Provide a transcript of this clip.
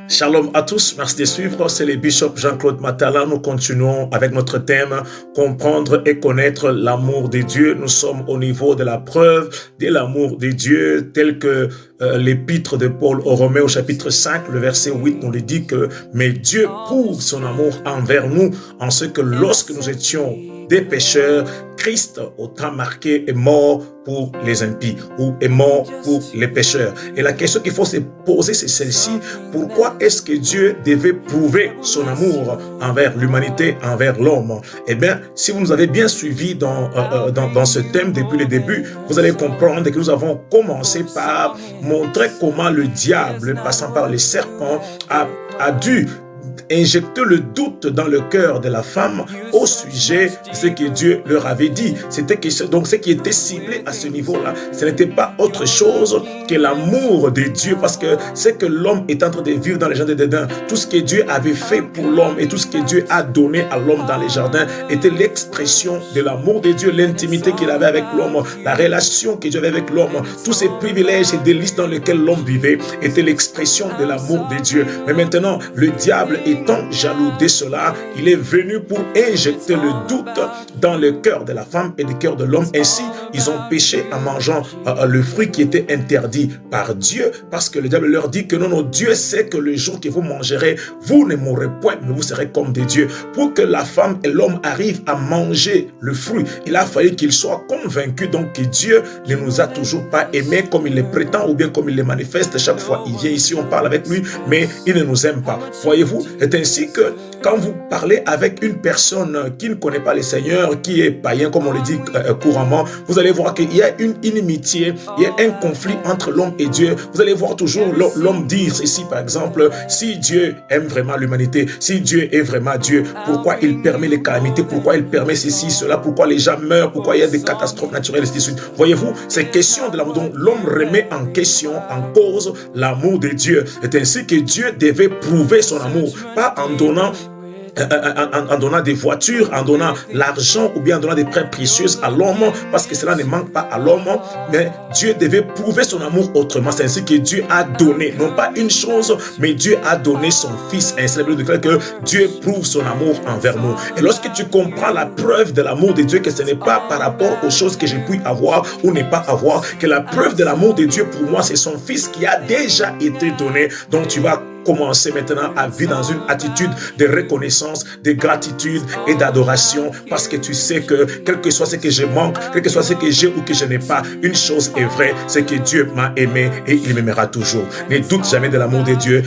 Shalom à tous, merci de suivre, c'est le Bishop Jean-Claude Matala. Nous continuons avec notre thème, comprendre et connaître l'amour de Dieu. Nous sommes au niveau de la preuve de l'amour de Dieu, tel que l'épître de Paul aux Romains au chapitre 5, le verset 8 nous le dit que « Mais Dieu prouve son amour envers nous en ce que lorsque nous étions des pécheurs, Christ, au temps marqué, est mort pour les impies ou est mort pour les pécheurs. » Et la question qu'il faut se poser, c'est celle-ci. Pourquoi est-ce que Dieu devait prouver son amour envers l'humanité, envers l'homme? Eh bien, si vous nous avez bien suivis dans ce thème depuis le début, vous allez comprendre que nous avons commencé par montrer comment le diable, passant par les serpents, a dû injecter le doute dans le cœur de la femme au sujet de ce que Dieu leur avait dit. C'était que donc ce qui était ciblé à ce niveau-là, ce n'était pas autre chose que l'amour de Dieu, parce que ce que l'homme est en train de vivre dans les jardins d'Éden, tout ce que Dieu avait fait pour l'homme et tout ce que Dieu a donné à l'homme dans les jardins était l'expression de l'amour de Dieu, l'intimité qu'il avait avec l'homme, la relation que Dieu avait avec l'homme, tous ces privilèges et délices dans lesquels l'homme vivait étaient l'expression de l'amour de Dieu. Mais maintenant, le diable étant jaloux de cela, il est venu pour injecter le doute dans le cœur de la femme et le cœur de l'homme. Ainsi, ils ont péché en mangeant le fruit qui était interdit par Dieu, parce que le diable leur dit que non, Dieu sait que le jour que vous mangerez, vous ne mourrez point, mais vous serez comme des dieux. Pour que la femme et l'homme arrivent à manger le fruit, il a fallu qu'ils soient convaincus donc que Dieu ne nous a toujours pas aimés comme il les prétend ou bien comme il les manifeste. Chaque fois il vient ici, on parle avec lui, mais il ne nous aime pas. Voyez-vous, c'est ainsi que quand vous parlez avec une personne qui ne connaît pas le Seigneur, qui est païen, comme on le dit couramment, vous allez voir qu'il y a une inimitié, il y a un conflit entre l'homme et Dieu. Vous allez voir toujours l'homme dire ceci, par exemple, si Dieu aime vraiment l'humanité, si Dieu est vraiment Dieu, pourquoi il permet les calamités, pourquoi il permet ceci, cela, pourquoi les gens meurent, pourquoi il y a des catastrophes naturelles, et ainsi de suite. Voyez-vous, c'est question de l'amour. Donc l'homme remet en question, en cause l'amour de Dieu. C'est ainsi que Dieu devait prouver son amour, pas en donnant des voitures, en donnant l'argent ou bien en donnant des prêts précieux à l'homme, parce que cela ne manque pas à l'homme, mais Dieu devait prouver son amour autrement. C'est ainsi que Dieu a donné, non pas une chose, mais Dieu a donné son Fils. Ainsi la Bible déclare que Dieu prouve son amour envers nous. Et lorsque tu comprends la preuve de l'amour de Dieu, que ce n'est pas par rapport aux choses que je puis avoir ou ne pas avoir, que la preuve de l'amour de Dieu pour moi, c'est son Fils qui a déjà été donné. Donc tu vas commencer maintenant à vivre dans une attitude de reconnaissance, de gratitude et d'adoration, parce que tu sais que quel que soit ce que je manque, quel que soit ce que j'ai ou que je n'ai pas, une chose est vraie, c'est que Dieu m'a aimé et il m'aimera toujours. Ne doute jamais de l'amour de Dieu.